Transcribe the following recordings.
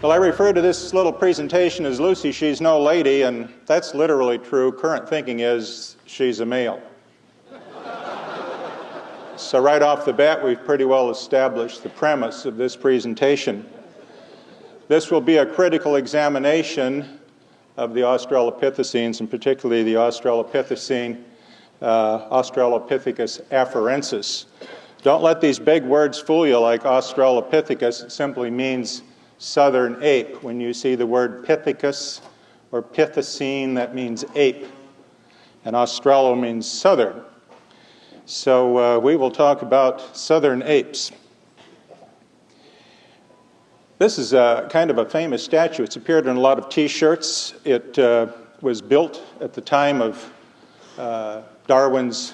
Well, I refer to this little presentation as Lucy, she's no lady, and that's literally true. Current thinking is she's a male. So right off the bat, we've pretty well established the premise of this presentation. This will be a critical examination of the Australopithecines, and particularly the Australopithecine, Australopithecus afarensis. Don't let these big words fool you like Australopithecus. It simply means southern ape. When you see the word pithecus or pithecine, that means ape. And Australo means southern. So we will talk about southern apes. This is kind of a famous statue. It's appeared in a lot of T-shirts. It was built at the time of Darwin's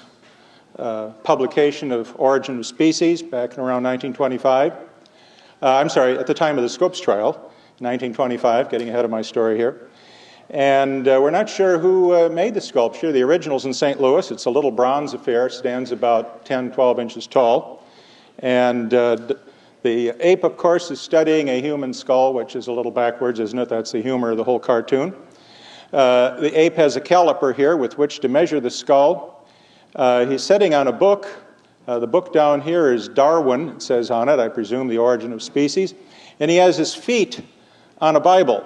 publication of Origin of Species back in around 1925. At the time of the Scopes trial, 1925, getting ahead of my story here. And we're not sure who made the sculpture. The original's in St. Louis. It's a little bronze affair, stands about 10, 12 inches tall. And the ape, of course, is studying a human skull, which is a little backwards, isn't it? That's the humor of the whole cartoon. The ape has a caliper here with which to measure the skull. He's sitting on a book. The book down here is Darwin, it says on it, I presume the Origin of Species. And he has his feet on a Bible.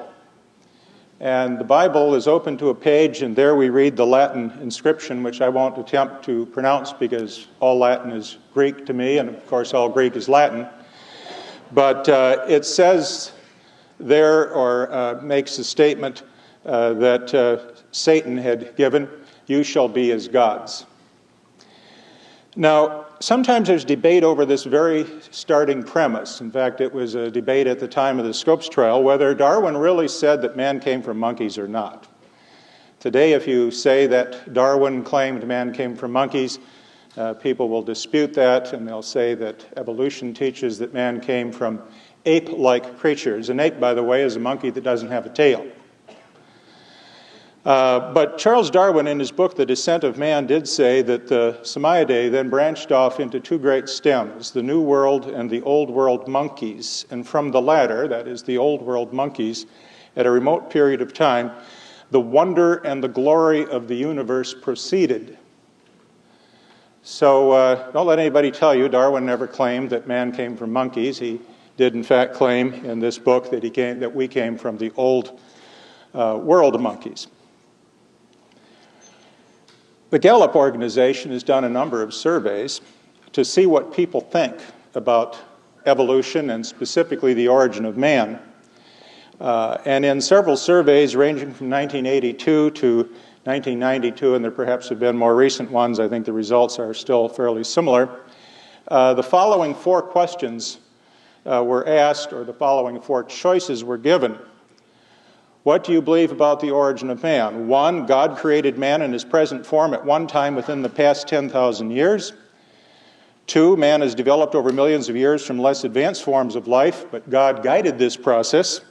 And the Bible is open to a page, and there we read the Latin inscription, which I won't attempt to pronounce because all Latin is Greek to me, and of course all Greek is Latin. But it says there, or makes a statement that Satan had given, "You shall be as gods." Now, sometimes there's debate over this very starting premise. In fact, it was a debate at the time of the Scopes trial whether Darwin really said that man came from monkeys or not. Today, if you say that Darwin claimed man came from monkeys, people will dispute that, and they'll say that evolution teaches that man came from ape-like creatures. An ape, by the way, is a monkey that doesn't have a tail. But Charles Darwin, in his book, The Descent of Man, did say that the Simiidae then branched off into two great stems, the New World and the Old World monkeys. And from the latter, that is the Old World monkeys, at a remote period of time, the wonder and the glory of the universe proceeded. So don't let anybody tell you Darwin never claimed that man came from monkeys. He did, in fact, claim in this book that we came from the Old World monkeys. The Gallop organization has done a number of surveys to see what people think about evolution and specifically the origin of man. And in several surveys ranging from 1982 to 1992, and there perhaps have been more recent ones, I think the results are still fairly similar, the following four questions were asked, or the following four choices were given. What do you believe about the origin of man? 1, God created man in his present form at one time within the past 10,000 years. 2, man has developed over millions of years from less advanced forms of life, but God guided this process.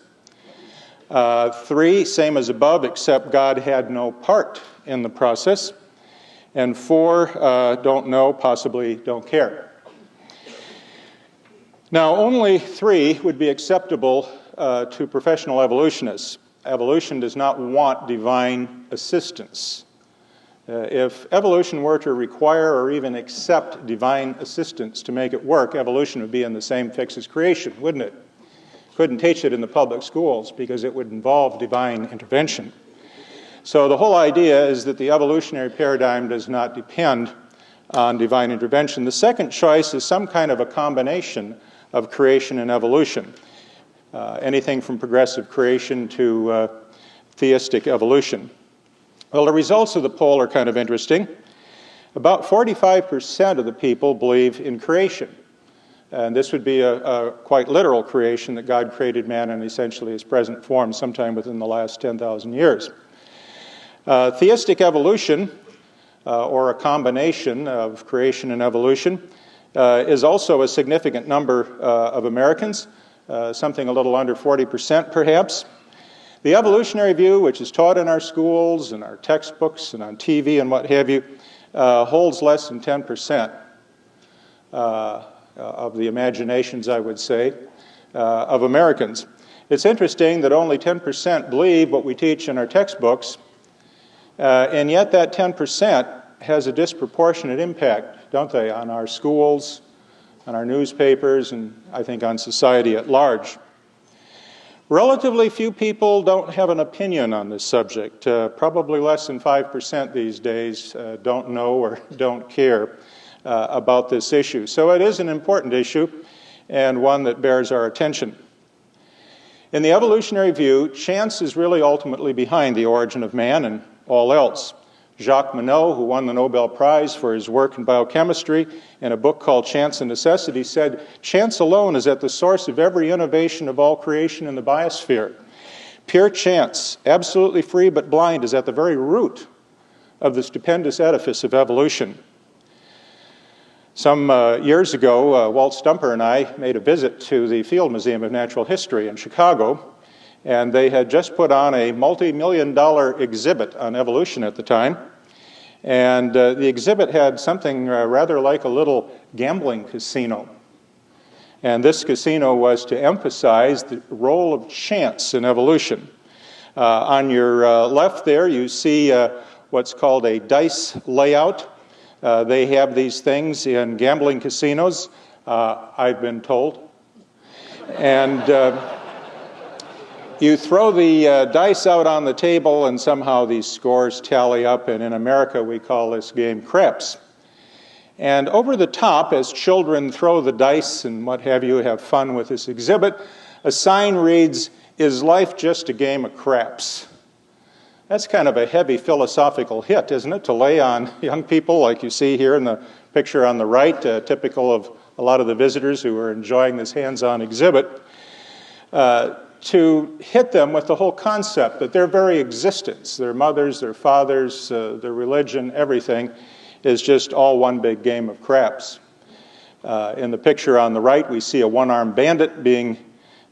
3, same as above, except God had no part in the process. And 4, don't know, possibly don't care. Now, only 3 would be acceptable to professional evolutionists. Evolution does not want divine assistance. If evolution were to require or even accept divine assistance to make it work, evolution would be in the same fix as creation, wouldn't it? Couldn't teach it in the public schools because it would involve divine intervention. So the whole idea is that the evolutionary paradigm does not depend on divine intervention. The second choice is some kind of a combination of creation and evolution. Anything from progressive creation to theistic evolution. Well, the results of the poll are kind of interesting. About 45% of the people believe in creation. And this would be a quite literal creation, that God created man in essentially his present form sometime within the last 10,000 years. Theistic evolution, or a combination of creation and evolution, is also a significant number of Americans. Something a little under 40% perhaps. The evolutionary view, which is taught in our schools and our textbooks and on TV and what have you, holds less than 10% of the imaginations, I would say, of Americans. It's interesting that only 10% believe what we teach in our textbooks, and yet that 10% has a disproportionate impact, don't they, on our schools, on our newspapers, and I think on society at large. Relatively few people don't have an opinion on this subject. Probably less than 5% these days don't know or don't care about this issue. So it is an important issue and one that bears our attention. In the evolutionary view, chance is really ultimately behind the origin of man and all else. Jacques Monod, who won the Nobel Prize for his work in biochemistry in a book called Chance and Necessity, said, "Chance alone is at the source of every innovation of all creation in the biosphere. Pure chance, absolutely free but blind, is at the very root of the stupendous edifice of evolution." Some years ago, Walt Stumper and I made a visit to the Field Museum of Natural History in Chicago, and they had just put on a multi-million-dollar exhibit on evolution at the time. And the exhibit had something rather like a little gambling casino. And this casino was to emphasize the role of chance in evolution. On your left there, you see what's called a dice layout. They have these things in gambling casinos, I've been told. And you throw the dice out on the table, and somehow these scores tally up, and in America we call this game craps. And over the top, as children throw the dice and what have you, have fun with this exhibit, a sign reads, "Is life just a game of craps?" That's kind of a heavy philosophical hit, isn't it, to lay on young people like you see here in the picture on the right, typical of a lot of the visitors who are enjoying this hands-on exhibit. To hit them with the whole concept that their very existence, their mothers, their fathers, their religion, everything, is just all one big game of craps. In the picture on the right, we see a one-armed bandit being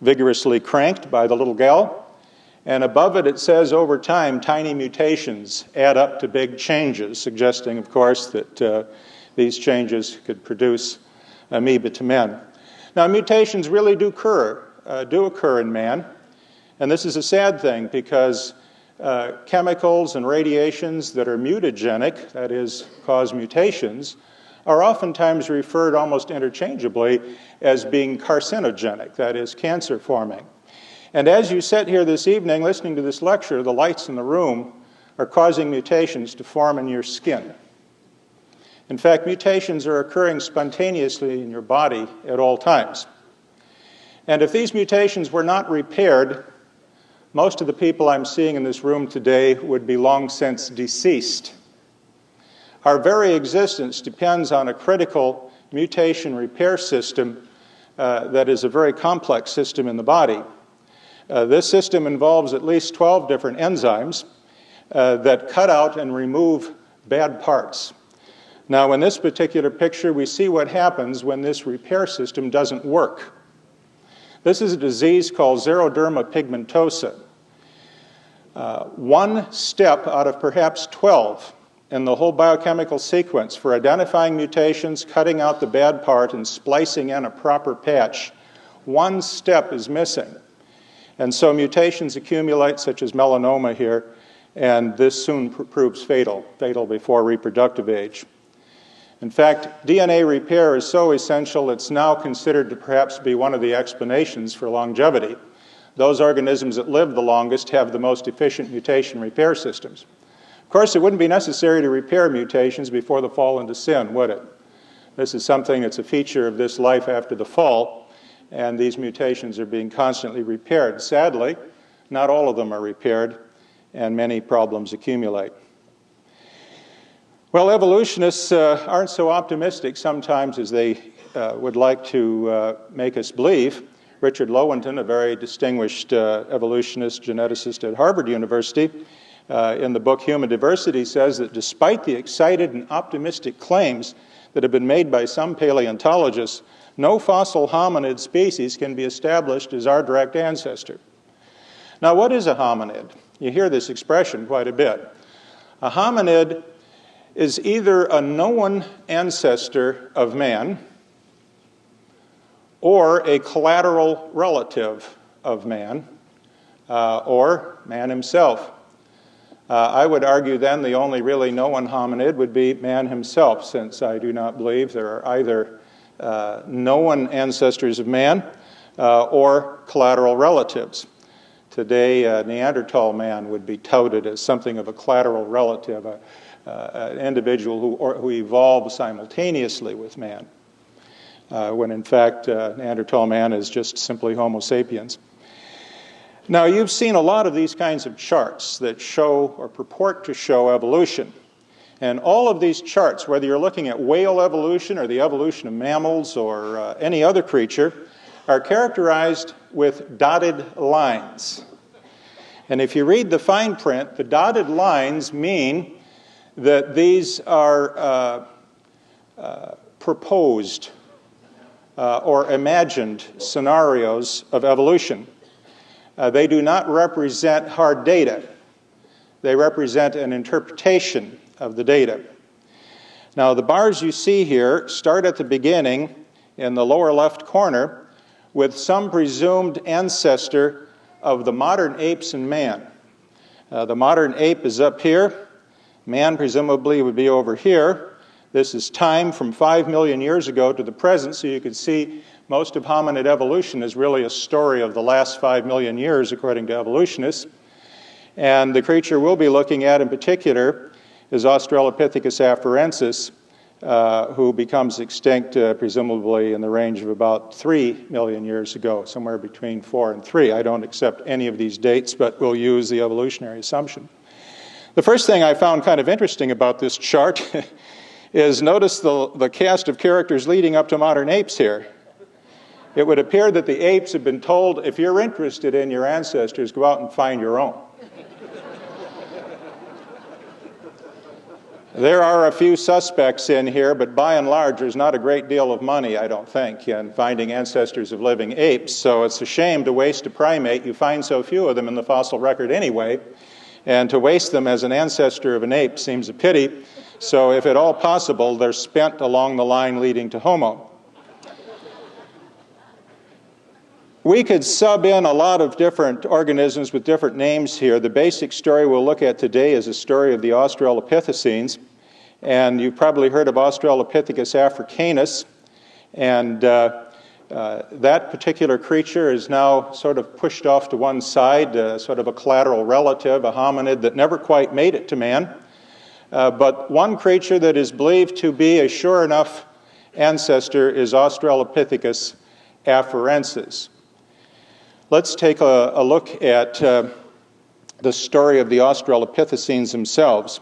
vigorously cranked by the little gal. And above it, it says, over time, tiny mutations add up to big changes, suggesting, of course, that these changes could produce amoeba to men. Now, mutations really do occur in man, and this is a sad thing because chemicals and radiations that are mutagenic, that is, cause mutations, are oftentimes referred almost interchangeably as being carcinogenic, that is, cancer-forming. And as you sit here this evening listening to this lecture, the lights in the room are causing mutations to form in your skin. In fact, mutations are occurring spontaneously in your body at all times. And if these mutations were not repaired, most of the people I'm seeing in this room today would be long since deceased. Our very existence depends on a critical mutation repair system that is a very complex system in the body. This system involves at least 12 different enzymes that cut out and remove bad parts. Now, in this particular picture, we see what happens when this repair system doesn't work. This is a disease called xeroderma pigmentosa. One step out of perhaps 12 in the whole biochemical sequence for identifying mutations, cutting out the bad part, and splicing in a proper patch, one step is missing. And so mutations accumulate, such as melanoma here, and this soon proves fatal before reproductive age. In fact, DNA repair is so essential it's now considered to perhaps be one of the explanations for longevity. Those organisms that live the longest have the most efficient mutation repair systems. Of course, it wouldn't be necessary to repair mutations before the fall into sin, would it? This is something that's a feature of this life after the fall, and these mutations are being constantly repaired. Sadly, not all of them are repaired, and many problems accumulate. Well, evolutionists aren't so optimistic sometimes as they would like to make us believe. Richard Lowenton, a very distinguished evolutionist, geneticist at Harvard University, in the book Human Diversity says that despite the excited and optimistic claims that have been made by some paleontologists, no fossil hominid species can be established as our direct ancestor. Now, what is a hominid? You hear this expression quite a bit. A hominid is either a known ancestor of man or a collateral relative of man, or man himself. I would argue then the only really known hominid would be man himself, since I do not believe there are either known ancestors of man or collateral relatives. Today, Neanderthal man would be touted as something of a collateral relative, an individual who evolved simultaneously with man, when in fact Neanderthal man is just simply Homo sapiens. Now, you've seen a lot of these kinds of charts that show or purport to show evolution. And all of these charts, whether you're looking at whale evolution or the evolution of mammals or any other creature, are characterized with dotted lines. And if you read the fine print, the dotted lines mean that these are proposed or imagined scenarios of evolution. They do not represent hard data. They represent an interpretation of the data. Now, the bars you see here start at the beginning in the lower left corner with some presumed ancestor of the modern apes and man. The modern ape is up here. Man presumably would be over here. This is time from 5 million years ago to the present, so you can see most of hominid evolution is really a story of the last 5 million years, according to evolutionists. And the creature we'll be looking at in particular is Australopithecus afarensis, who becomes extinct presumably in the range of about 3 million years ago, somewhere between 4 and 3. I don't accept any of these dates, but we'll use the evolutionary assumption. The first thing I found kind of interesting about this chart is notice the cast of characters leading up to modern apes here. It would appear that the apes have been told, if you're interested in your ancestors, go out and find your own. There are a few suspects in here, but by and large, there's not a great deal of money, I don't think, in finding ancestors of living apes. So it's a shame to waste a primate. You find so few of them in the fossil record anyway, and to waste them as an ancestor of an ape seems a pity. So if at all possible, they're spent along the line leading to Homo. We could sub in a lot of different organisms with different names here. The basic story we'll look at today is a story of the Australopithecines. And you've probably heard of Australopithecus africanus. And that particular creature is now sort of pushed off to one side, sort of a collateral relative, a hominid that never quite made it to man. But one creature that is believed to be a sure enough ancestor is Australopithecus afarensis. Let's take a look at the story of the Australopithecines themselves.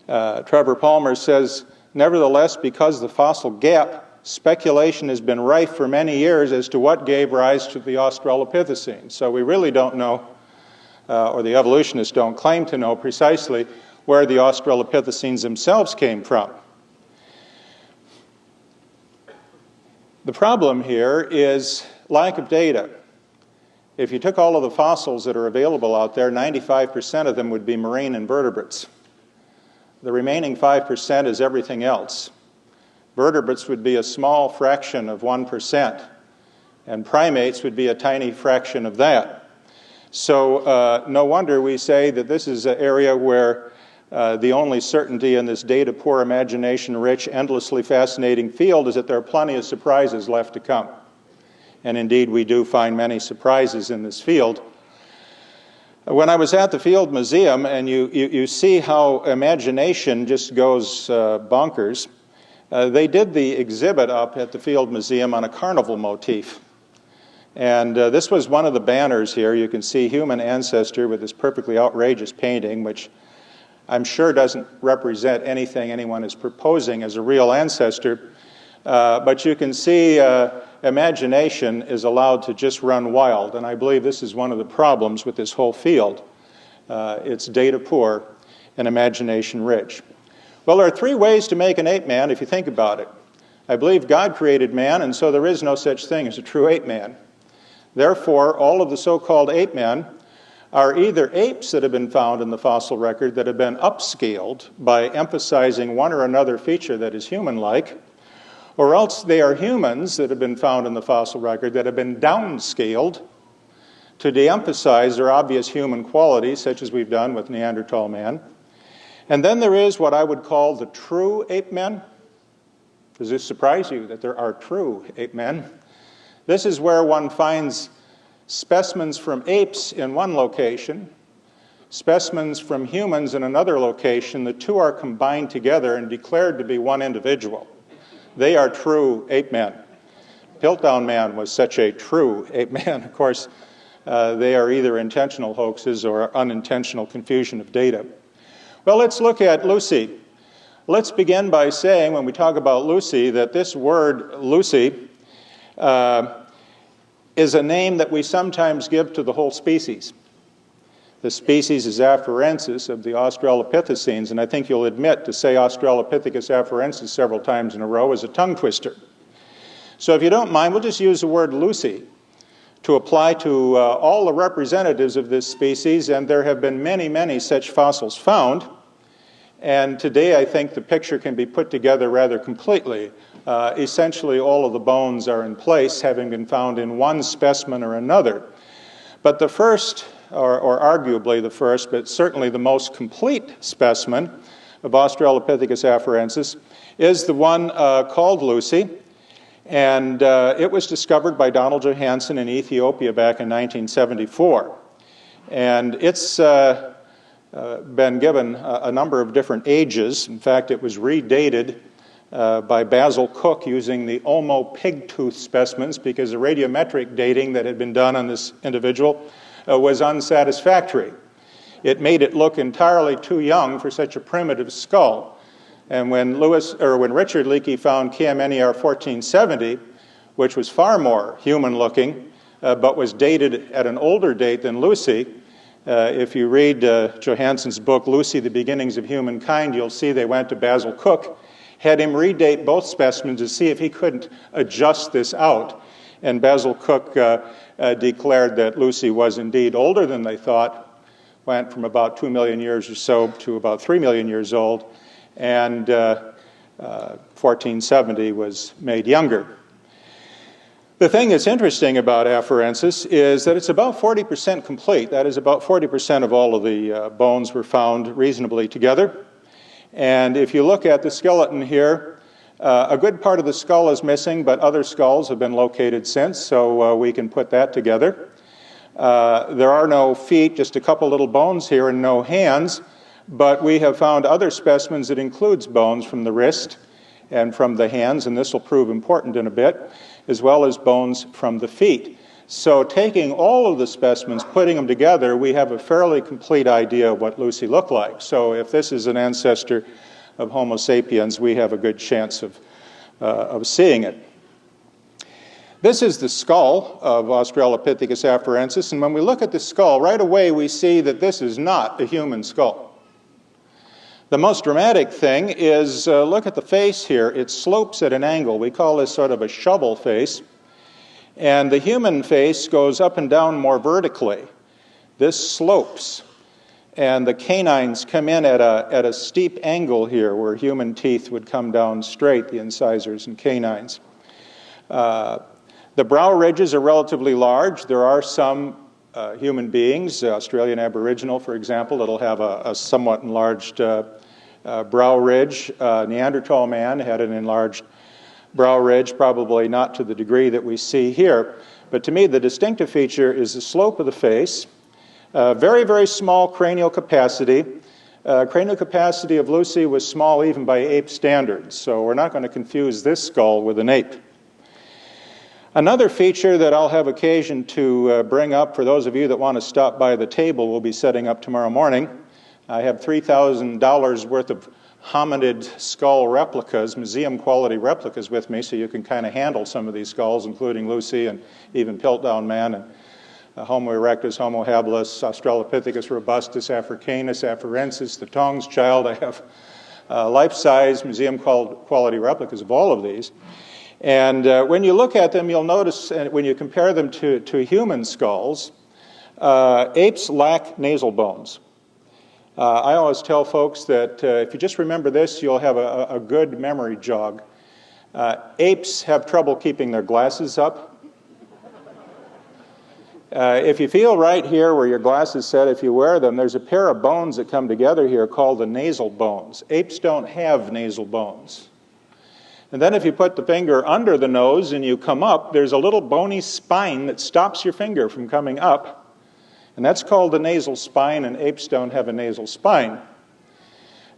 Trevor Palmer says, nevertheless, because the fossil gap, speculation has been rife for many years as to what gave rise to the Australopithecines. So we really don't know, or the evolutionists don't claim to know precisely where the Australopithecines themselves came from. The problem here is lack of data. If you took all of the fossils that are available out there, 95% of them would be marine invertebrates. The remaining 5% is everything else. Vertebrates would be a small fraction of 1%, and primates would be a tiny fraction of that. So no wonder we say that this is an area where the only certainty in this data-poor, imagination-rich, endlessly fascinating field is that there are plenty of surprises left to come. And indeed, we do find many surprises in this field. When I was at the Field Museum, and you see how imagination just goes bonkers, they did the exhibit up at the Field Museum on a carnival motif. And this was one of the banners here. You can see human ancestor with this perfectly outrageous painting, which I'm sure doesn't represent anything anyone is proposing as a real ancestor. But you can see imagination is allowed to just run wild, and I believe this is one of the problems with this whole field. It's data poor and imagination rich. Well, there are 3 ways to make an ape man if you think about it. I believe God created man, and so there is no such thing as a true ape man. Therefore, all of the so-called ape men are either apes that have been found in the fossil record that have been upscaled by emphasizing one or another feature that is human-like, or else they are humans that have been found in the fossil record that have been downscaled to de-emphasize their obvious human qualities, such as we've done with Neanderthal man. And then there is what I would call the true ape men. Does this surprise you that there are true ape men? This is where one finds specimens from apes in one location, specimens from humans in another location. The two are combined together and declared to be one individual. They are true ape men. Piltdown man was such a true ape man. Of course, they are either intentional hoaxes or unintentional confusion of data. Well, let's look at Lucy. Let's begin by saying, when we talk about Lucy, that this word Lucy is a name that we sometimes give to the whole species. The species is afarensis of the Australopithecines, and I think you'll admit to say Australopithecus afarensis several times in a row is a tongue twister. So if you don't mind, we'll just use the word Lucy to apply to all the representatives of this species, and there have been many, many such fossils found. And today I think the picture can be put together rather completely. Essentially all of the bones are in place, having been found in one specimen or another. But the first, or arguably the first, but certainly the most complete specimen of Australopithecus afarensis is the one called Lucy. And it was discovered by Donald Johanson in Ethiopia back in 1974. And it's been given a number of different ages. In fact, it was redated by Basil Cook using the Olmo pig-tooth specimens because the radiometric dating that had been done on this individual was unsatisfactory. It made it look entirely too young for such a primitive skull. And when Richard Leakey found KMNER 1470, which was far more human-looking, but was dated at an older date than Lucy, if you read Johanson's book, Lucy, The Beginnings of Humankind, you'll see they went to Basil Cook, had him redate both specimens to see if he couldn't adjust this out. And Basil Cook declared that Lucy was indeed older than they thought, went from about 2 million years or so to about 3 million years old, and 1470 was made younger. The thing that's interesting about afarensis is that it's about 40% complete. That is, about 40% of all of the bones were found reasonably together. And if you look at the skeleton here, a good part of the skull is missing, but other skulls have been located since, so we can put that together. There are no feet, just a couple little bones here, and no hands, but we have found other specimens that includes bones from the wrist and from the hands, and this will prove important in a bit, as well as bones from the feet. So taking all of the specimens, putting them together, we have a fairly complete idea of what Lucy looked like. So if this is an ancestor of Homo sapiens, we have a good chance of seeing it. This is the skull of Australopithecus afarensis, and when we look at the skull, right away we see that this is not a human skull. The most dramatic thing is, look at the face here. It slopes at an angle. We call this sort of a shovel face. And the human face goes up and down more vertically. This slopes. And the canines come in at a steep angle here, where human teeth would come down straight, the incisors and canines. The brow ridges are relatively large. There are some human beings, Australian Aboriginal, for example, that'll have a somewhat enlarged brow ridge. Neanderthal man had an enlarged brow ridge, probably not to the degree that we see here. But to me, the distinctive feature is the slope of the face. Very, very small cranial capacity. Cranial capacity of Lucy was small even by ape standards, so we're not going to confuse this skull with an ape. Another feature that I'll have occasion to bring up for those of you that want to stop by the table we'll be setting up tomorrow morning. I have $3,000 worth of hominid skull replicas, museum-quality replicas with me, so you can kind of handle some of these skulls, including Lucy and even Piltdown man and Homo erectus, Homo habilis, Australopithecus robustus, Africanus, afarensis, the Tong's child. I have life-size museum-quality replicas of all of these. And when you look at them, you'll notice, when you compare them to human skulls, apes lack nasal bones. I always tell folks that if you just remember this, you'll have a good memory jog. Apes have trouble keeping their glasses up. If you feel right here where your glasses set, if you wear them, there's a pair of bones that come together here called the nasal bones. Apes don't have nasal bones. And then if you put the finger under the nose and you come up, there's a little bony spine that stops your finger from coming up. And that's called the nasal spine, and apes don't have a nasal spine.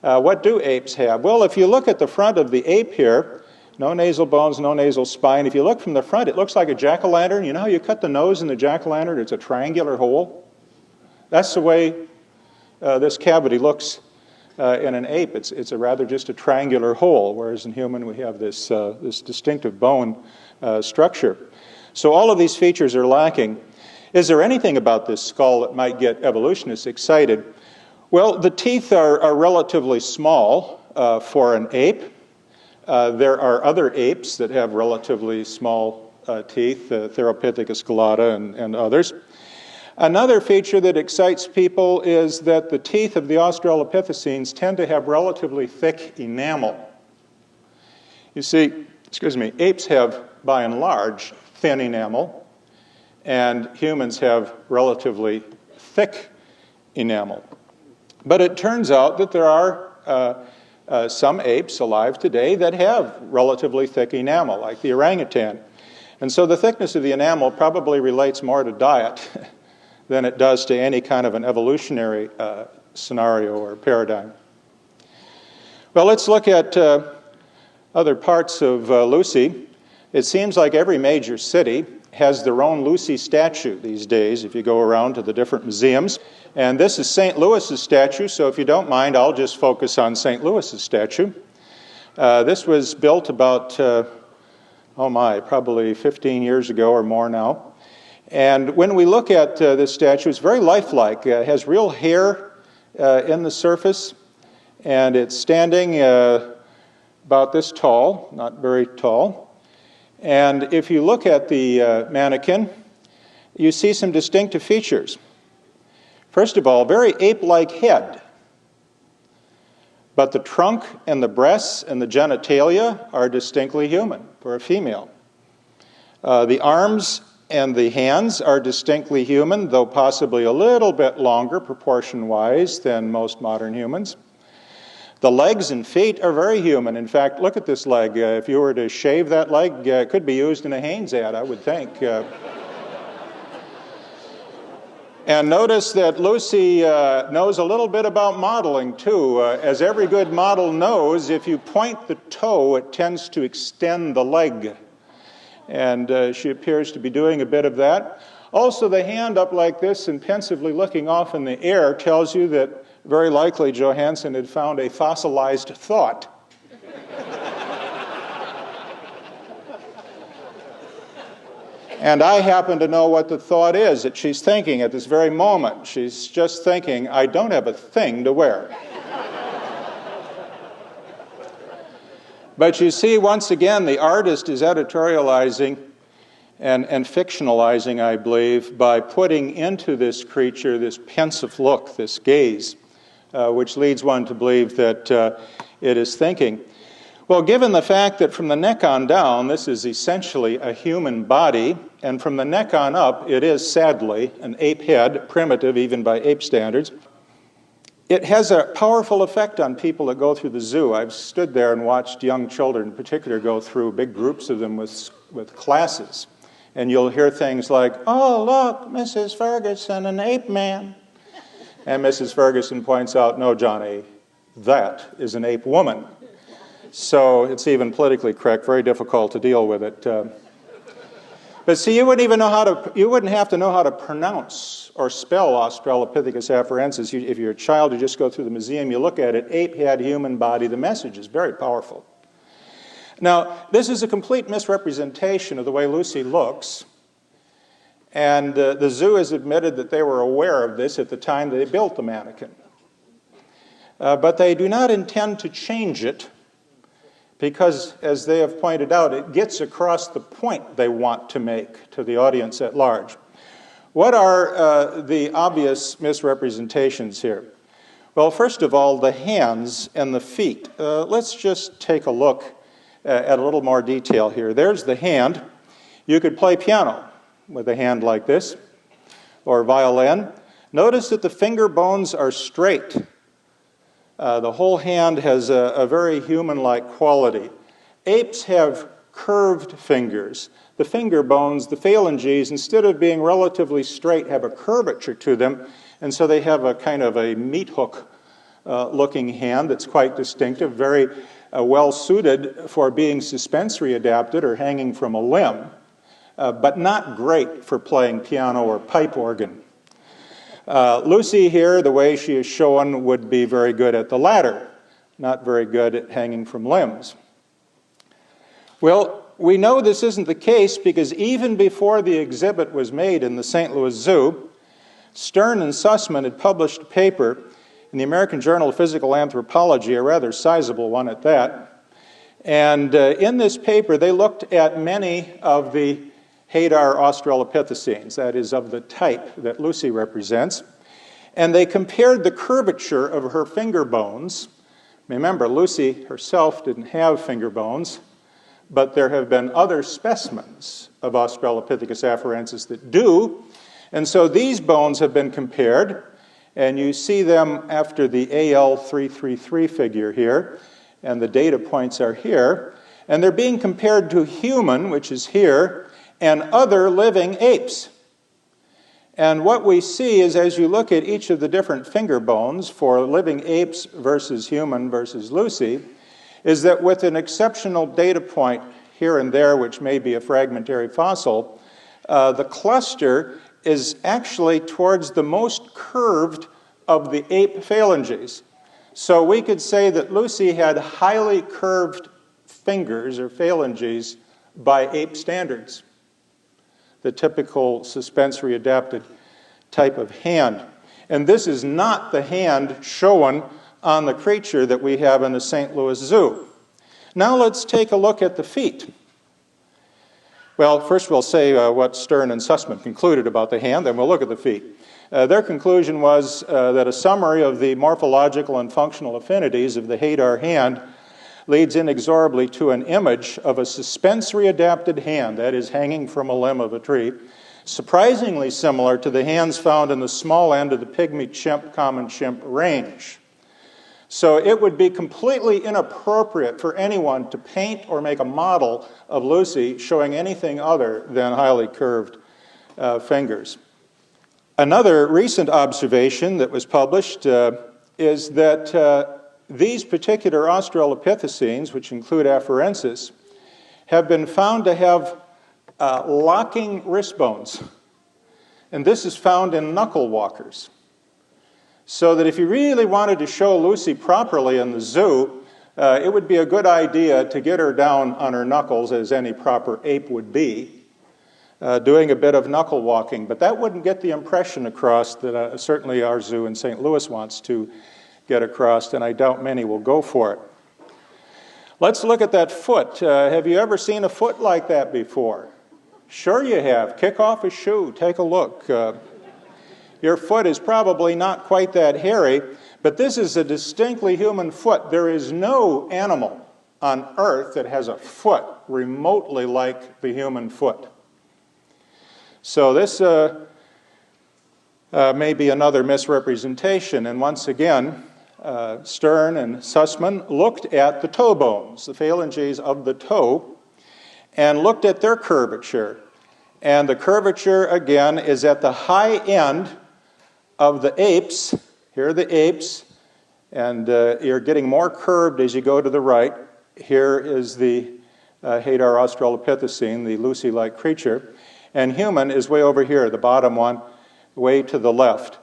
What do apes have? Well, if you look at the front of the ape here, no nasal bones, no nasal spine. If you look from the front, it looks like a jack-o'-lantern. You know how you cut the nose in the jack-o'-lantern? It's a triangular hole. That's the way this cavity looks in an ape. It's a rather just a triangular hole, whereas in human we have this distinctive bone structure. So all of these features are lacking. Is there anything about this skull that might get evolutionists excited? Well, the teeth are relatively small for an ape. There are other apes that have relatively small teeth, Australopithecus gelata and others. Another feature that excites people is that the teeth of the Australopithecines tend to have relatively thick enamel. You see, apes have, by and large, thin enamel, and humans have relatively thick enamel. But it turns out that there are some apes alive today that have relatively thick enamel, like the orangutan. And so the thickness of the enamel probably relates more to diet than it does to any kind of an evolutionary scenario or paradigm. Well, let's look at other parts of Lucy. It seems like every major city has their own Lucy statue these days if you go around to the different museums. And this is St. Louis's statue, so if you don't mind, I'll just focus on St. Louis's statue. This was built about, probably 15 years ago or more now. And when we look at this statue, it's very lifelike. It has real hair in the surface, and it's standing about this tall, not very tall. And if you look at the mannequin, you see some distinctive features. First of all, very ape-like head. But the trunk and the breasts and the genitalia are distinctly human for a female. The arms and the hands are distinctly human, though possibly a little bit longer proportion-wise than most modern humans. The legs and feet are very human. In fact, look at this leg. If you were to shave that leg, it could be used in a Hanes ad, I would think. And notice that Lucy knows a little bit about modeling, too. As every good model knows, if you point the toe, it tends to extend the leg. And she appears to be doing a bit of that. Also, the hand up like this and pensively looking off in the air tells you that very likely Johansen had found a fossilized thought. And I happen to know what the thought is that she's thinking at this very moment. She's just thinking, I don't have a thing to wear. But you see, once again, the artist is editorializing and fictionalizing, I believe, by putting into this creature this pensive look, this gaze, which leads one to believe that it is thinking. Well, given the fact that from the neck on down, this is essentially a human body, and from the neck on up, it is, sadly, an ape head, primitive even by ape standards, it has a powerful effect on people that go through the zoo. I've stood there and watched young children in particular go through big groups of them with classes. And you'll hear things like, oh, look, Mrs. Ferguson, an ape man. And Mrs. Ferguson points out, no, Johnny, that is an ape woman. So it's even politically correct, very difficult to deal with it. But see, you wouldn't have to know how to pronounce or spell Australopithecus afarensis. If you're a child, you just go through the museum, you look at it, ape head, human body, the message is very powerful. Now, this is a complete misrepresentation of the way Lucy looks, and the zoo has admitted that they were aware of this at the time they built the mannequin. But they do not intend to change it because, as they have pointed out, it gets across the point they want to make to the audience at large. What are the obvious misrepresentations here? Well, first of all, the hands and the feet. Let's just take a look at a little more detail here. There's the hand. You could play piano with a hand like this. or violin. Notice that the finger bones are straight. The whole hand has a very human-like quality. Apes have curved fingers. The finger bones, the phalanges, instead of being relatively straight, have a curvature to them, and so they have a kind of a meat hook looking hand that's quite distinctive, very well suited for being suspensory adapted or hanging from a limb, but not great for playing piano or pipe organ. Lucy here, the way she is shown, would be very good at the latter, not very good at hanging from limbs. Well, we know this isn't the case because even before the exhibit was made in the St. Louis Zoo, Stern and Sussman had published a paper in the American Journal of Physical Anthropology, a rather sizable one at that. And in this paper, they looked at many of the Hadar Australopithecines, that is, of the type that Lucy represents, and they compared the curvature of her finger bones. Remember, Lucy herself didn't have finger bones, but there have been other specimens of Australopithecus afarensis that do, and so these bones have been compared, and you see them after the AL333 figure here, and the data points are here, and they're being compared to human, which is here, and other living apes. And what we see is, as you look at each of the different finger bones for living apes versus human versus Lucy, is that with an exceptional data point here and there, which may be a fragmentary fossil, the cluster is actually towards the most curved of the ape phalanges. So we could say that Lucy had highly curved fingers or phalanges by ape standards, the typical suspensory adapted type of hand. And this is not the hand shown on the creature that we have in the St. Louis Zoo. Now let's take a look at the feet. Well, first we'll say what Stern and Sussman concluded about the hand, then we'll look at the feet. Their conclusion was that a summary of the morphological and functional affinities of the Hadar hand leads inexorably to an image of a suspensory adapted hand, that is, hanging from a limb of a tree, surprisingly similar to the hands found in the small end of the pygmy chimp, common chimp range. So it would be completely inappropriate for anyone to paint or make a model of Lucy showing anything other than highly curved fingers. Another recent observation that was published is that these particular Australopithecines, which include afarensis, have been found to have locking wrist bones. And this is found in knuckle walkers. So that if you really wanted to show Lucy properly in the zoo, it would be a good idea to get her down on her knuckles, as any proper ape would be, doing a bit of knuckle walking. But that wouldn't get the impression across that certainly our zoo in St. Louis wants to get across, and I doubt many will go for it. Let's look at that foot. Have you ever seen a foot like that before? Sure you have. Kick off a shoe. Take a look. Your foot is probably not quite that hairy, but this is a distinctly human foot. There is no animal on Earth that has a foot remotely like the human foot. So this may be another misrepresentation. And once again, Stern and Sussman looked at the toe bones, the phalanges of the toe, and looked at their curvature. And the curvature, again, is at the high end of the apes. Here are the apes, and you're getting more curved as you go to the right. Here is the Hadar Australopithecine, the Lucy-like creature, and human is way over here, the bottom one, way to the left.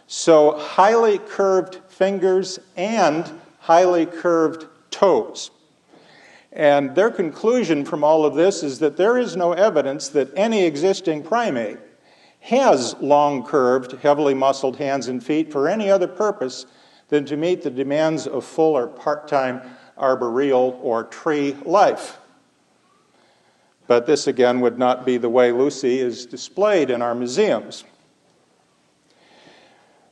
So highly curved fingers and highly curved toes. And their conclusion from all of this is that there is no evidence that any existing primate has long curved, heavily muscled hands and feet for any other purpose than to meet the demands of full or part-time arboreal or tree life. But this again would not be the way Lucy is displayed in our museums.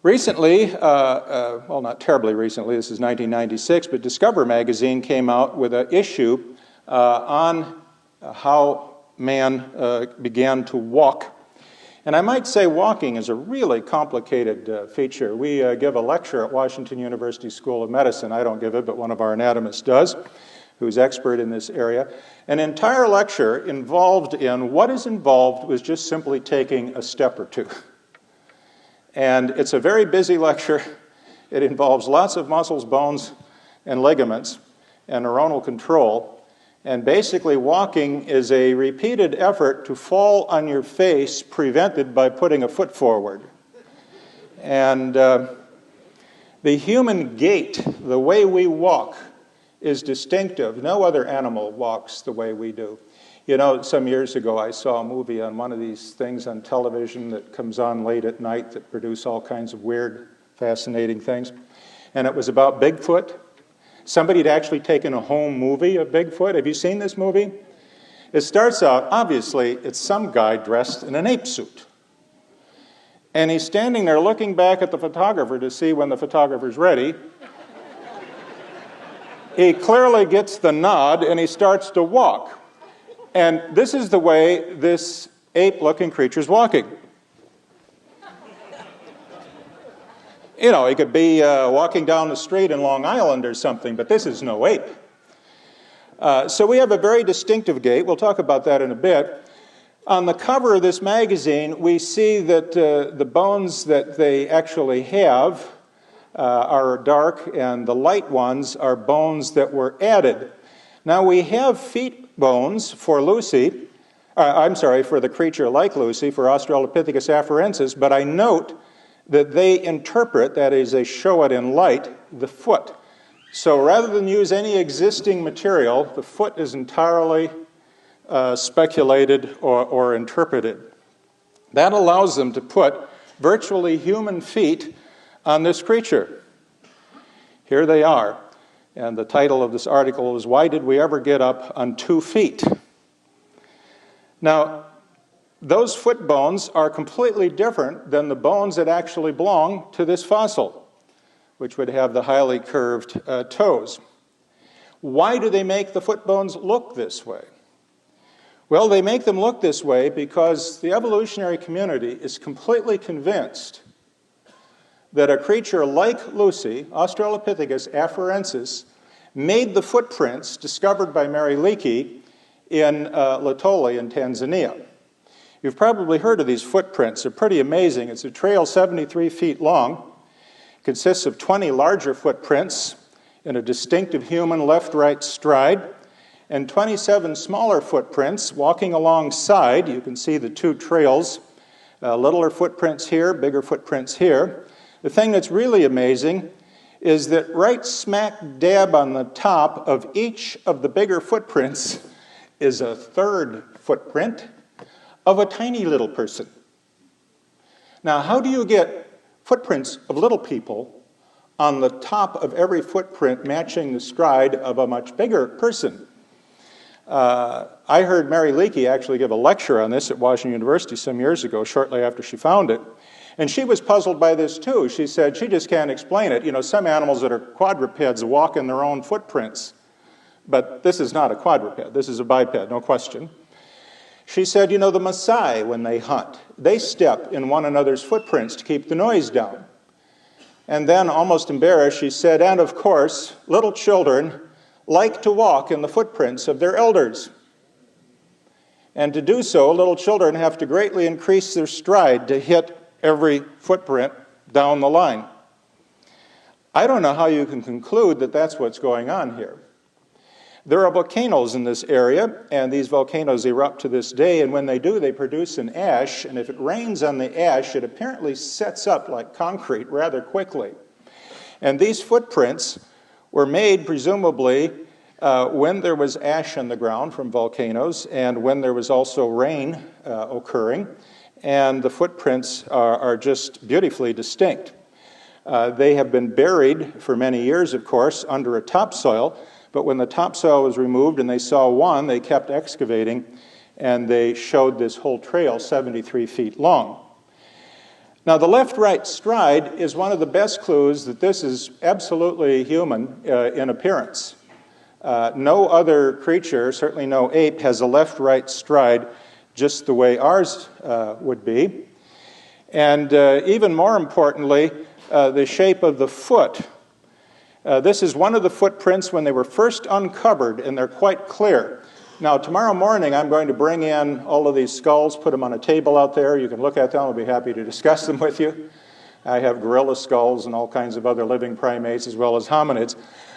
Recently, well, not terribly recently, this is 1996, but Discover magazine came out with an issue on how man began to walk. And I might say walking is a really complicated feature. We give a lecture at Washington University School of Medicine. I don't give it, but one of our anatomists does, who's expert in this area. An entire lecture involved in what is involved with just simply taking a step or two. And it's a very busy lecture. It involves lots of muscles, bones, and ligaments, and neuronal control. And basically, walking is a repeated effort to fall on your face, prevented by putting a foot forward. And the human gait, the way we walk, is distinctive. No other animal walks the way we do. You know, some years ago I saw a movie on one of these things on television that comes on late at night that produce all kinds of weird, fascinating things. And it was about Bigfoot. Somebody had actually taken a home movie of Bigfoot. Have you seen this movie? It starts out, obviously, it's some guy dressed in an ape suit. And he's standing there looking back at the photographer to see when the photographer's ready. He clearly gets the nod and he starts to walk. And this is the way this ape-looking creature's walking. You know, he could be walking down the street in Long Island or something, but this is no ape. So we have a very distinctive gait. We'll talk about that in a bit. On the cover of this magazine, we see that the bones that they actually have are dark, and the light ones are bones that were added. Now, we have feet bones for Lucy, for the creature like Lucy, for Australopithecus afarensis, but I note that they interpret, that is, they show it in light, the foot. So rather than use any existing material, the foot is entirely speculated or interpreted. That allows them to put virtually human feet on this creature. Here they are. And the title of this article is, "Why Did We Ever Get Up on 2 Feet?" Now, those foot bones are completely different than the bones that actually belong to this fossil, which would have the highly curved toes. Why do they make the foot bones look this way? Well, they make them look this way because the evolutionary community is completely convinced that a creature like Lucy, Australopithecus afarensis, made the footprints discovered by Mary Leakey in Laetoli in Tanzania. You've probably heard of these footprints. They're pretty amazing. It's a trail 73 feet long. It consists of 20 larger footprints in a distinctive human left-right stride, and 27 smaller footprints walking alongside. You can see the 2 trails, littler footprints here, bigger footprints here. The thing that's really amazing is that right smack dab on the top of each of the bigger footprints is a third footprint of a tiny little person. Now, how do you get footprints of little people on the top of every footprint matching the stride of a much bigger person? I heard Mary Leakey actually give a lecture on this at Washington University some years ago, shortly after she found it. And she was puzzled by this too. She said she just can't explain it. You know, some animals that are quadrupeds walk in their own footprints. But this is not a quadruped. This is a biped, no question. She said, you know, the Maasai, when they hunt, they step in one another's footprints to keep the noise down. And then, almost embarrassed, she said, and of course, little children like to walk in the footprints of their elders. And to do so, little children have to greatly increase their stride to hit every footprint down the line. I don't know how you can conclude that that's what's going on here. There are volcanoes in this area, and these volcanoes erupt to this day, and when they do, they produce an ash, and if it rains on the ash, it apparently sets up like concrete rather quickly. And these footprints were made, presumably, when there was ash on the ground from volcanoes, and when there was also rain occurring, and the footprints are just beautifully distinct. They have been buried for many years, of course, under a topsoil, but when the topsoil was removed and they saw one, they kept excavating, and they showed this whole trail 73 feet long. Now, the left-right stride is one of the best clues that this is absolutely human in appearance. No other creature, certainly no ape, has a left-right stride just the way ours would be. And even more importantly, the shape of the foot. This is one of the footprints when they were first uncovered, and they're quite clear. Now, tomorrow morning, I'm going to bring in all of these skulls, put them on a table out there. You can look at them. I'll be happy to discuss them with you. I have gorilla skulls and all kinds of other living primates, as well as hominids.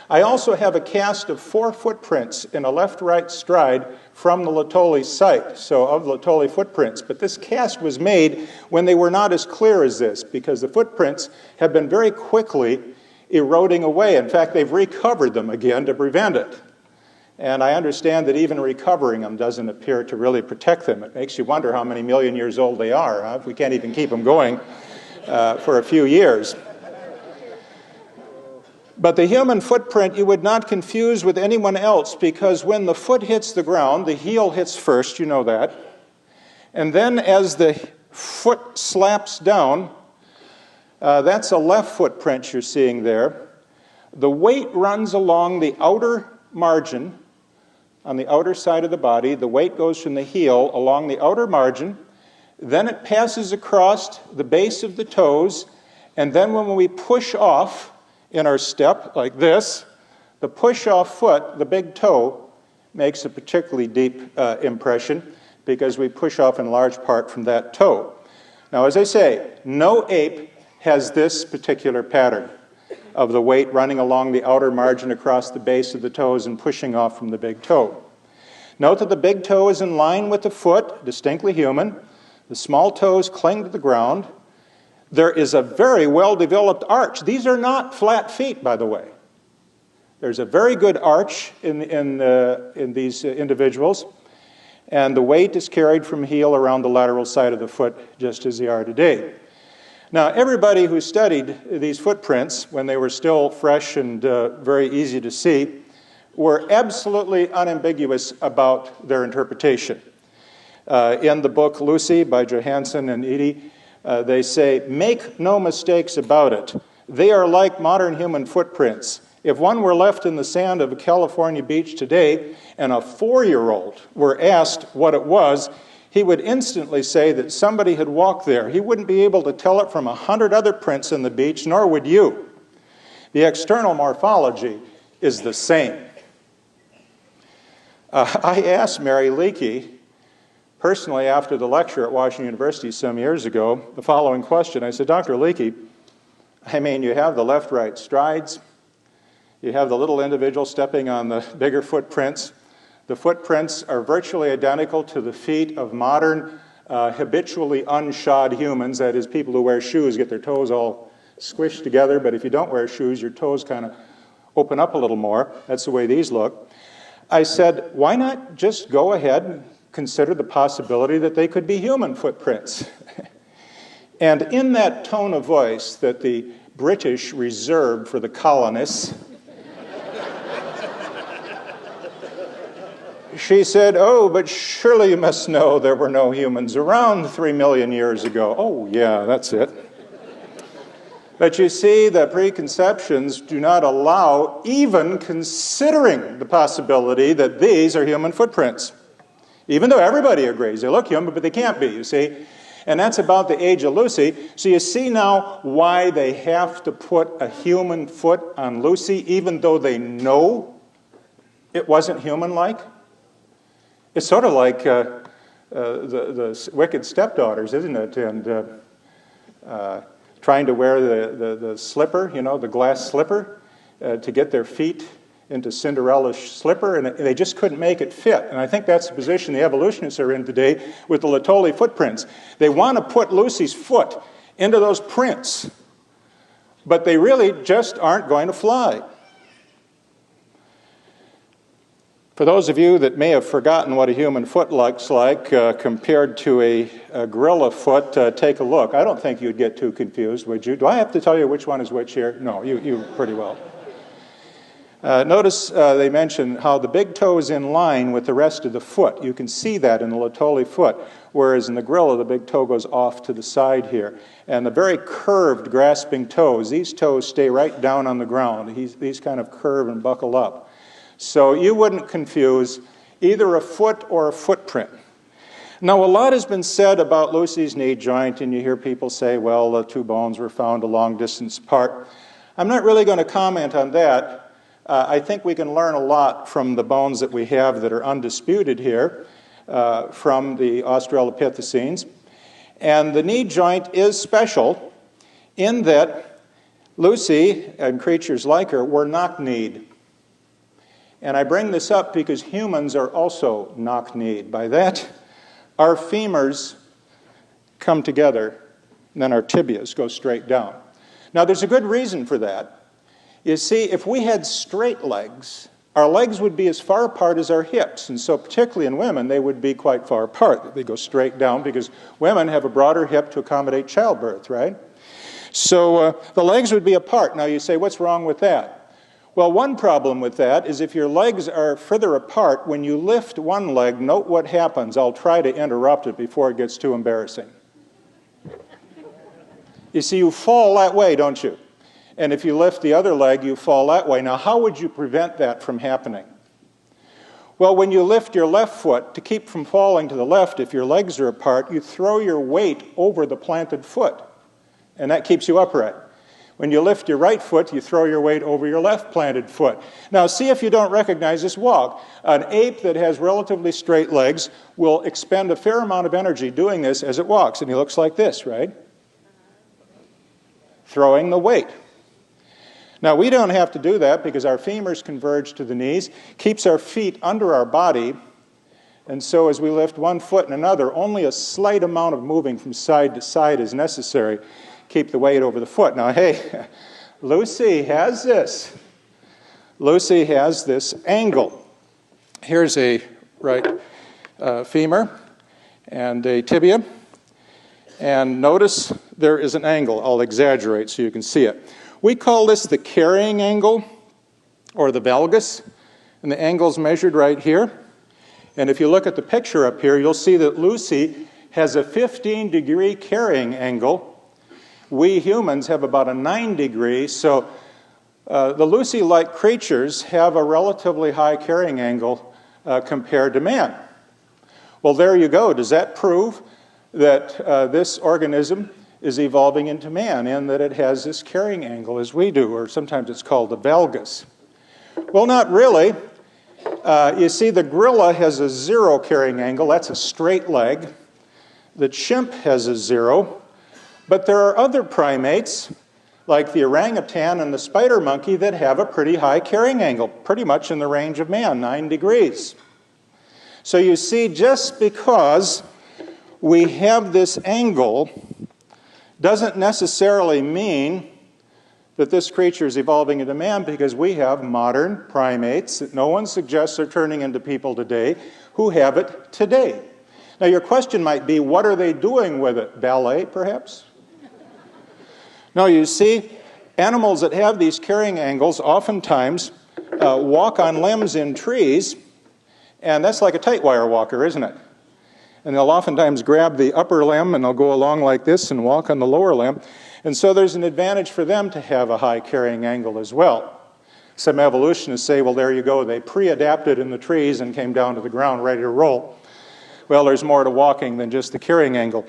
I also have a cast of 4 footprints in a left-right stride from the Laetoli site, so of Laetoli footprints. But this cast was made when they were not as clear as this, because the footprints have been very quickly eroding away. In fact, they've recovered them again to prevent it. And I understand that even recovering them doesn't appear to really protect them. It makes you wonder how many million years old they are, huh? If we can't even keep them going for a few years. But the human footprint you would not confuse with anyone else, because when the foot hits the ground, the heel hits first, you know that. And then as the foot slaps down, that's a left footprint you're seeing there. The weight runs along the outer margin, on the outer side of the body. The weight goes from the heel along the outer margin. Then it passes across the base of the toes. And then when we push off in our step like this, the push-off foot, the big toe, makes a particularly deep impression because we push off in large part from that toe. Now, as I say, no ape has this particular pattern of the weight running along the outer margin across the base of the toes and pushing off from the big toe. Note that the big toe is in line with the foot, distinctly human. The small toes cling to the ground. There is a very well-developed arch. These are not flat feet, by the way. There's a very good arch in these individuals, and the weight is carried from heel around the lateral side of the foot, just as they are today. Now, everybody who studied these footprints when they were still fresh and very easy to see were absolutely unambiguous about their interpretation. In the book Lucy by Johansson and Eadie, they say, "Make no mistakes about it. They are like modern human footprints. If one were left in the sand of a California beach today and a 4-year-old were asked what it was, he would instantly say that somebody had walked there. He wouldn't be able to tell it from 100 other prints on the beach, nor would you. The external morphology is the same." I asked Mary Leakey, personally after the lecture at Washington University some years ago, the following question. I said, "Dr. Leakey, I mean, you have the left-right strides. You have the little individual stepping on the bigger footprints. The footprints are virtually identical to the feet of modern, habitually unshod humans. That is, people who wear shoes get their toes all squished together, but if you don't wear shoes, your toes kind of open up a little more. That's the way these look." I said, why not just go ahead and consider the possibility that they could be human footprints? And in that tone of voice that the British reserved for the colonists, she said, "Oh, but surely you must know there were no humans around 3 million years ago." Oh, yeah, that's it. But you see, the preconceptions do not allow even considering the possibility that these are human footprints. Even though everybody agrees they look human, but they can't be, you see. And that's about the age of Lucy. So you see now why they have to put a human foot on Lucy, even though they know it wasn't human-like? It's sort of like the wicked stepdaughters, isn't it? And trying to wear the slipper, you know, the glass slipper, to get their feet into Cinderella's slipper, and they just couldn't make it fit. And I think that's the position the evolutionists are in today with the Laetoli footprints. They want to put Lucy's foot into those prints, but they really just aren't going to fly. For those of you that may have forgotten what a human foot looks like compared to a gorilla foot, take a look. I don't think you'd get too confused, would you? Do I have to tell you which one is which here? No, you pretty well. Notice they mention how the big toe is in line with the rest of the foot. You can see that in the Laetoli foot, whereas in the gorilla, the big toe goes off to the side here. And the very curved, grasping toes, these toes stay right down on the ground. These kind of curve and buckle up. So you wouldn't confuse either a foot or a footprint. Now, a lot has been said about Lucy's knee joint, and you hear people say, well, the two bones were found a long distance apart. I'm not really going to comment on that. I think we can learn a lot from the bones that we have that are undisputed here from the Australopithecines. And the knee joint is special in that Lucy and creatures like her were knock-kneed. And I bring this up because humans are also knock-kneed. By that, our femurs come together, and then our tibias go straight down. Now, there's a good reason for that. You see, if we had straight legs, our legs would be as far apart as our hips. And so particularly in women, they would be quite far apart. They go straight down because women have a broader hip to accommodate childbirth, right? So the legs would be apart. Now, you say, what's wrong with that? Well, one problem with that is if your legs are further apart, when you lift one leg, note what happens. I'll try to interrupt it before it gets too embarrassing. You see, you fall that way, don't you? And if you lift the other leg, you fall that way. Now, how would you prevent that from happening? Well, when you lift your left foot, to keep from falling to the left, if your legs are apart, you throw your weight over the planted foot, and that keeps you upright. When you lift your right foot, you throw your weight over your left planted foot. Now, see if you don't recognize this walk. An ape that has relatively straight legs will expend a fair amount of energy doing this as it walks, and he looks like this, right? Throwing the weight. Now, we don't have to do that because our femurs converge to the knees, keeps our feet under our body, and so as we lift one foot and another, only a slight amount of moving from side to side is necessary. Keep the weight over the foot. Now, hey, Lucy has this. Lucy has this angle. Here's a right femur and a tibia. And notice there is an angle. I'll exaggerate so you can see it. We call this the carrying angle, or the valgus. And the angle's measured right here. And if you look at the picture up here, you'll see that Lucy has a 15-degree carrying angle. We humans have about a 9-degree, so the Lucy-like creatures have a relatively high carrying angle compared to man. Well, there you go. Does that prove that this organism is evolving into man and that it has this carrying angle as we do, or sometimes it's called the valgus? Well, not really. You see, the gorilla has a 0 carrying angle. That's a straight leg. The chimp has a 0. But there are other primates, like the orangutan and the spider monkey, that have a pretty high carrying angle, pretty much in the range of man, 9 degrees. So you see, just because we have this angle doesn't necessarily mean that this creature is evolving into man, because we have modern primates that no one suggests are turning into people today who have it today. Now, your question might be, what are they doing with it? Ballet, perhaps? No, you see, animals that have these carrying angles oftentimes walk on limbs in trees, and that's like a tight wire walker, isn't it? And they'll oftentimes grab the upper limb and they'll go along like this and walk on the lower limb. And so there's an advantage for them to have a high carrying angle as well. Some evolutionists say, well, there you go, they pre-adapted in the trees and came down to the ground ready to roll. Well, there's more to walking than just the carrying angle.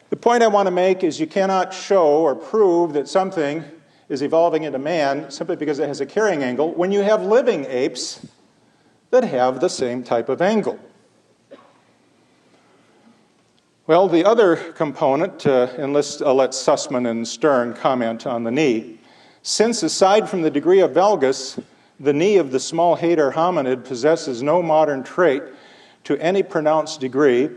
The point I want to make is you cannot show or prove that something is evolving into man simply because it has a carrying angle when you have living apes that have the same type of angle. Well, the other component, and I'll let Sussman and Stern comment on the knee. Since aside from the degree of valgus, the knee of the small hater hominid possesses no modern trait to any pronounced degree,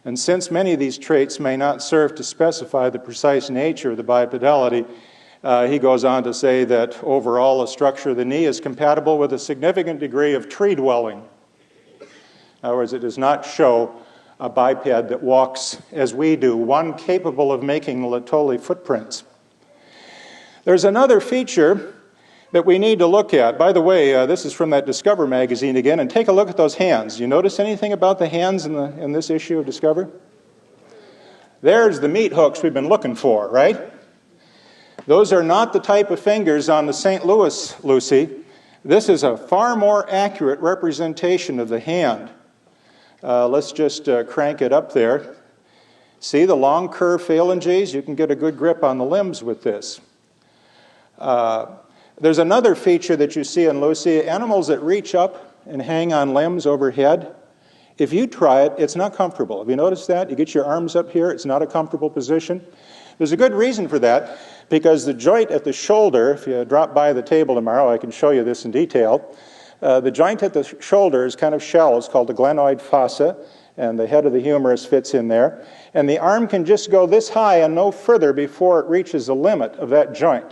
and since many of these traits may not serve to specify the precise nature of the bipedality, he goes on to say that overall the structure of the knee is compatible with a significant degree of tree dwelling. In other words, it does not show a biped that walks as we do, one capable of making the Laetoli footprints. There's another feature that we need to look at. By the way, this is from that Discover magazine again, and take a look at those hands. You notice anything about the hands in this issue of Discover? There's the meat hooks we've been looking for, right? Those are not the type of fingers on the St. Louis Lucy. This is a far more accurate representation of the hand. Let's just crank it up there. See the long curved phalanges? You can get a good grip on the limbs with this. There's another feature that you see in Lucy. Animals that reach up and hang on limbs overhead, if you try it, it's not comfortable. Have you noticed that? You get your arms up here, it's not a comfortable position. There's a good reason for that, because the joint at the shoulder, if you drop by the table tomorrow, I can show you this in detail. The joint at the shoulder is kind of shallow. It's called the glenoid fossa, and the head of the humerus fits in there. And the arm can just go this high and no further before it reaches the limit of that joint.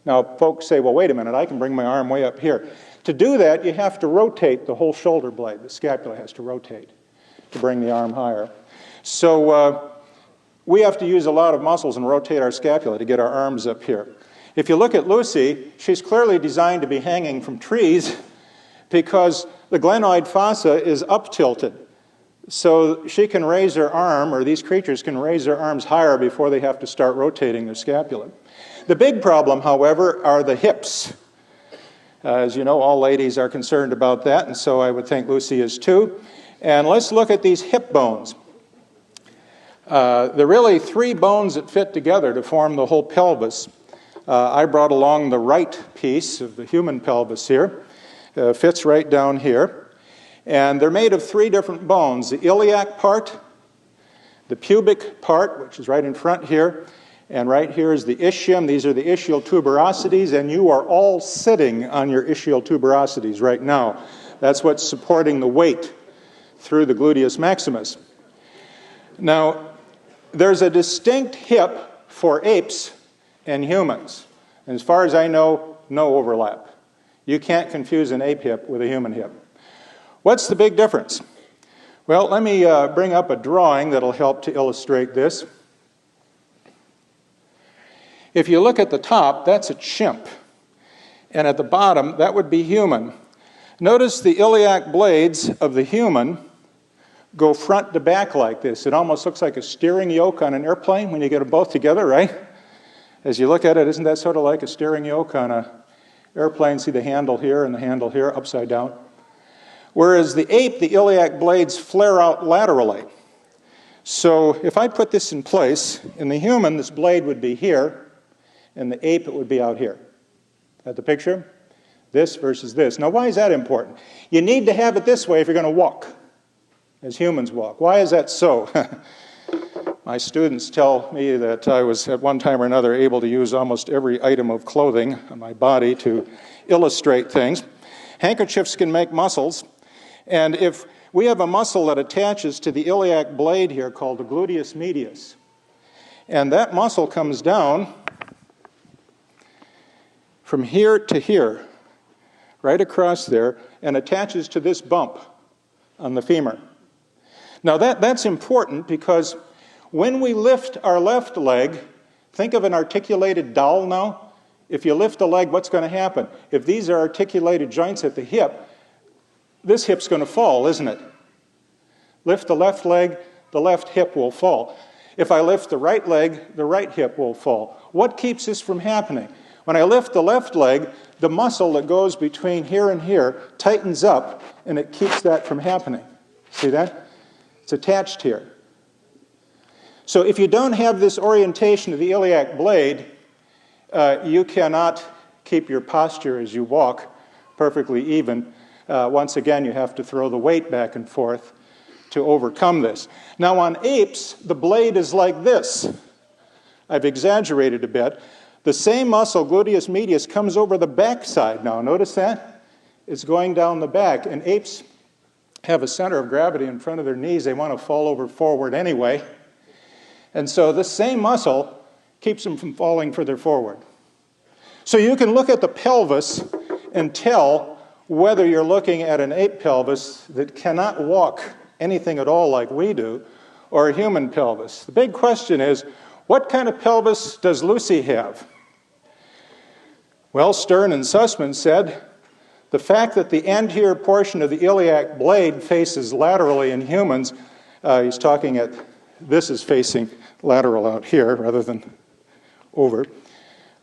Now, folks say, well, wait a minute, I can bring my arm way up here. To do that, you have to rotate the whole shoulder blade. The scapula has to rotate to bring the arm higher. So we have to use a lot of muscles and rotate our scapula to get our arms up here. If you look at Lucy, she's clearly designed to be hanging from trees because the glenoid fossa is up-tilted. So she can raise her arm, or these creatures can raise their arms higher before they have to start rotating their scapula. The big problem, however, are the hips. As you know, all ladies are concerned about that, and so I would think Lucy is too. And let's look at these hip bones. There are really three bones that fit together to form the whole pelvis. I brought along the right piece of the human pelvis here. Fits right down here. And they're made of three different bones. The iliac part, the pubic part, which is right in front here, and right here is the ischium. These are the ischial tuberosities, and you are all sitting on your ischial tuberosities right now. That's what's supporting the weight through the gluteus maximus. Now, there's a distinct hip for apes and humans. And as far as I know, no overlap. You can't confuse an ape hip with a human hip. What's the big difference? Well, let me bring up a drawing that'll help to illustrate this. If you look at the top, that's a chimp. And at the bottom, that would be human. Notice the iliac blades of the human go front to back like this. It almost looks like a steering yoke on an airplane when you get them both together, right? As you look at it, isn't that sort of like a steering yoke on an airplane? See the handle here and the handle here, upside down? Whereas the ape, the iliac blades flare out laterally. So if I put this in place, in the human, this blade would be here, and the ape, it would be out here. Got the picture? This versus this. Now, why is that important? You need to have it this way if you're going to walk, as humans walk. Why is that so? My students tell me that I was, at one time or another, able to use almost every item of clothing on my body to illustrate things. Handkerchiefs can make muscles, and if we have a muscle that attaches to the iliac blade here called the gluteus medius, and that muscle comes down from here to here, right across there, and attaches to this bump on the femur. Now that's important because when we lift our left leg, think of an articulated dowel now. If you lift the leg, what's going to happen? If these are articulated joints at the hip, this hip's going to fall, isn't it? Lift the left leg, the left hip will fall. If I lift the right leg, the right hip will fall. What keeps this from happening? When I lift the left leg, the muscle that goes between here and here tightens up, and it keeps that from happening. See that? It's attached here. So if you don't have this orientation of the iliac blade, you cannot keep your posture as you walk perfectly even. Once again, you have to throw the weight back and forth to overcome this. Now on apes, the blade is like this. I've exaggerated a bit. The same muscle, gluteus medius, comes over the back side now. Notice that? It's going down the back. And apes have a center of gravity in front of their knees. They want to fall over forward anyway. And so this same muscle keeps them from falling further forward. So you can look at the pelvis and tell whether you're looking at an ape pelvis that cannot walk anything at all like we do, or a human pelvis. The big question is, what kind of pelvis does Lucy have? Well, Stern and Sussman said, the fact that the anterior portion of the iliac blade faces laterally in humans, he's talking at, this is facing lateral out here rather than over,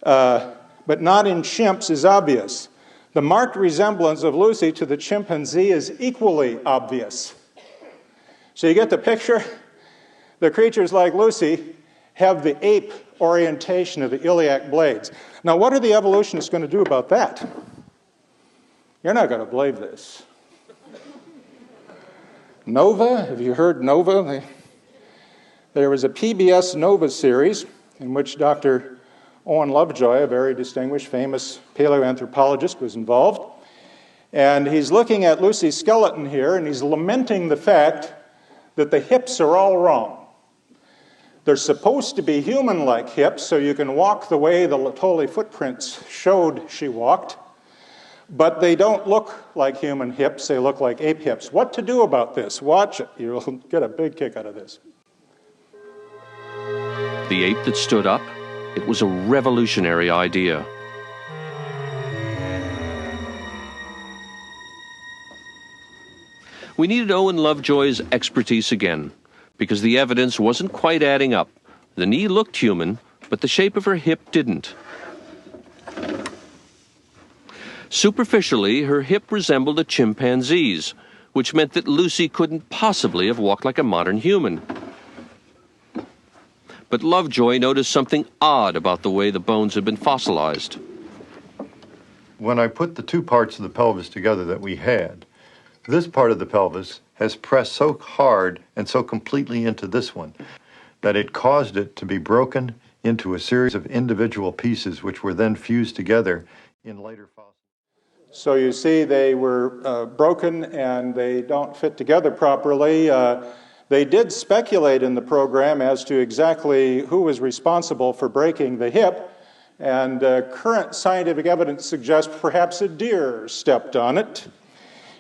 but not in chimps is obvious. The marked resemblance of Lucy to the chimpanzee is equally obvious. So you get the picture? The creatures like Lucy have the ape orientation of the iliac blades. Now, what are the evolutionists going to do about that? You're not going to believe this. Nova, have you heard Nova? There was a PBS Nova series in which Dr. Owen Lovejoy, a very distinguished, famous paleoanthropologist, was involved. And he's looking at Lucy's skeleton here, and he's lamenting the fact that the hips are all wrong. They're supposed to be human-like hips, so you can walk the way the Laetoli footprints showed she walked, but they don't look like human hips, they look like ape hips. What to do about this? Watch it. You'll get a big kick out of this. The ape that stood up, it was a revolutionary idea. We needed Owen Lovejoy's expertise again, because the evidence wasn't quite adding up. The knee looked human, but the shape of her hip didn't. Superficially, her hip resembled a chimpanzee's, which meant that Lucy couldn't possibly have walked like a modern human. But Lovejoy noticed something odd about the way the bones had been fossilized. When I put the two parts of the pelvis together that we had, this part of the pelvis has pressed so hard and so completely into this one that it caused it to be broken into a series of individual pieces which were then fused together in later fossils. So you see they were broken and they don't fit together properly. They did speculate in the program as to exactly who was responsible for breaking the hip, and current scientific evidence suggests perhaps a deer stepped on it.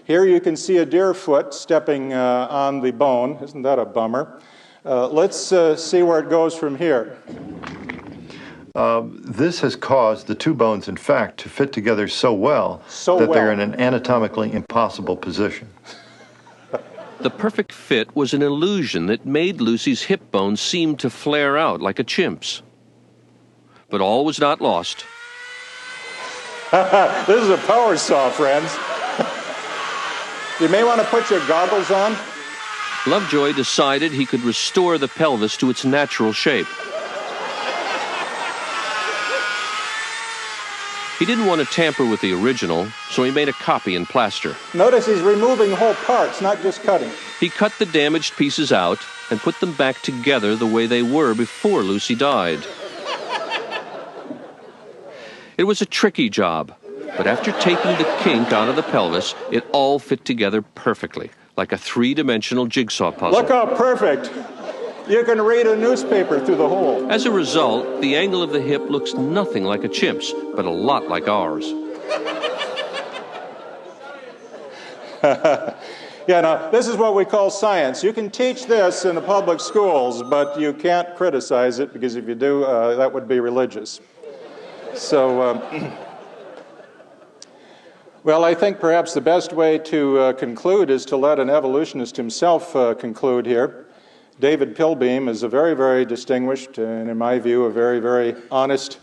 Here you can see a deer foot stepping on the bone. Isn't that a bummer? Let's see where it goes from here. This has caused the two bones, in fact, to fit together so well that they're in an anatomically impossible position. The perfect fit was an illusion that made Lucy's hip bone seem to flare out like a chimp's. But all was not lost. This is a power saw, friends. You may want to put your goggles on. Lovejoy decided he could restore the pelvis to its natural shape. He didn't want to tamper with the original, so he made a copy in plaster. Notice he's removing whole parts, not just cutting. He cut the damaged pieces out and put them back together the way they were before Lucy died. It was a tricky job, but after taking the kink out of the pelvis, it all fit together perfectly, like a three-dimensional jigsaw puzzle. Look how perfect. You can read a newspaper through the hole. As a result, the angle of the hip looks nothing like a chimp's, but a lot like ours. Yeah, now, this is what we call science. You can teach this in the public schools, but you can't criticize it, because if you do, that would be religious. So, well, I think perhaps the best way to conclude is to let an evolutionist himself conclude here. David Pilbeam is a very, very distinguished, and in my view, a very, very honest,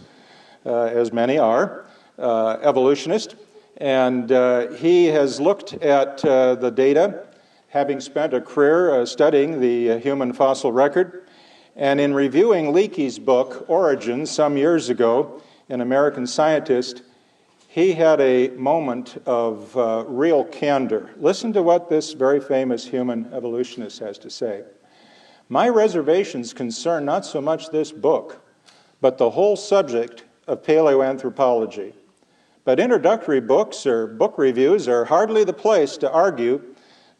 as many are, evolutionist. And he has looked at the data, having spent a career studying the human fossil record. And in reviewing Leakey's book, Origins, some years ago, in American Scientist, he had a moment of real candor. Listen to what this very famous human evolutionist has to say. My reservations concern not so much this book, but the whole subject of paleoanthropology. But introductory books or book reviews are hardly the place to argue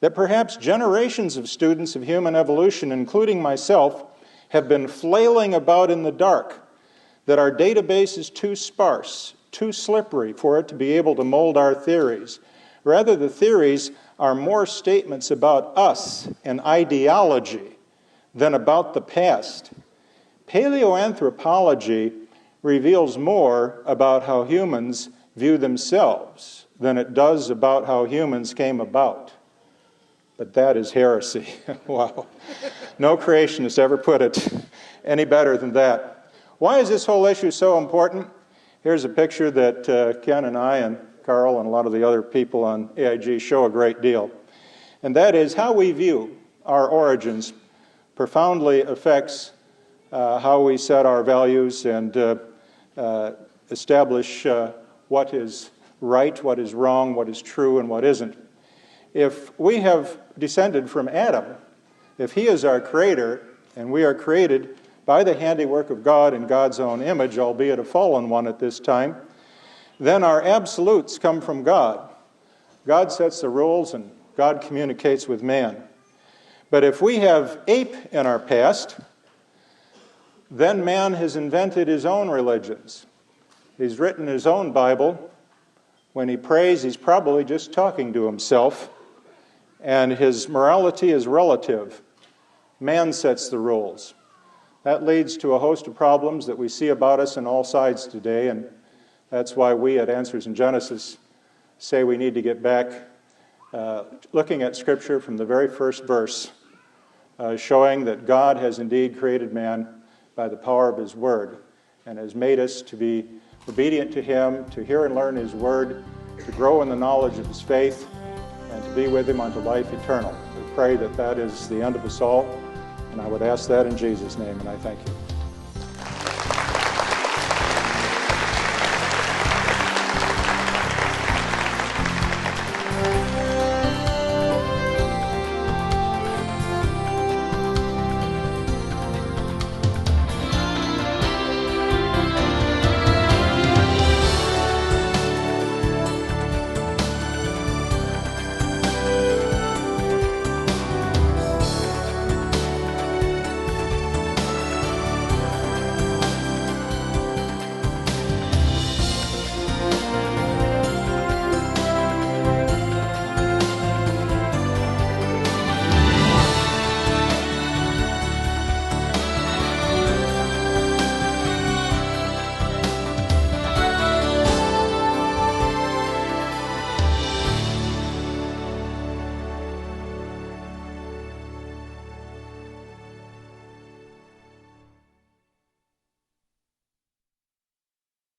that perhaps generations of students of human evolution, including myself, have been flailing about in the dark, that our database is too sparse, too slippery for it to be able to mold our theories. Rather, the theories are more statements about us and ideology than about the past. Paleoanthropology reveals more about how humans view themselves than it does about how humans came about. But that is heresy. Wow. No creationist ever put it any better than that. Why is this whole issue so important? Here's a picture that Ken and I and Carl and a lot of the other people on AIG show a great deal. And that is how we view our origins profoundly affects how we set our values and establish what is right, what is wrong, what is true, and what isn't. If we have descended from Adam, if he is our creator, and we are created by the handiwork of God in God's own image, albeit a fallen one at this time, then our absolutes come from God. God sets the rules and God communicates with man. But if we have ape in our past, then man has invented his own religions. He's written his own Bible. When he prays, he's probably just talking to himself, and his morality is relative. Man sets the rules. That leads to a host of problems that we see about us on all sides today, and that's why we at Answers in Genesis say we need to get back looking at Scripture from the very first verse, showing that God has indeed created man by the power of his Word and has made us to be obedient to him, to hear and learn his Word, to grow in the knowledge of his faith, and to be with him unto life eternal. We pray that that is the end of us all, and I would ask that in Jesus' name, and I thank you.